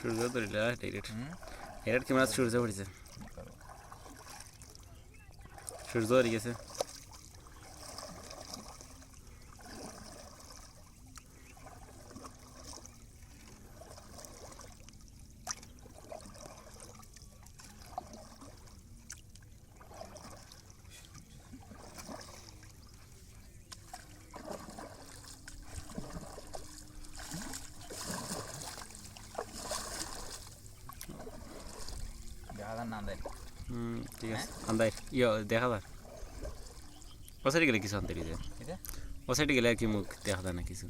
সূর্য ধরিলে direct direct camera সূর্য পড়েছে সূর্য ধরে গেছে ঠিক আছে আন্দাই দেখা যায় ও সাইডে গেলে কিছু আনতে ও সাইডে গেলে আর কি মুখ দেখা যায় না কিছু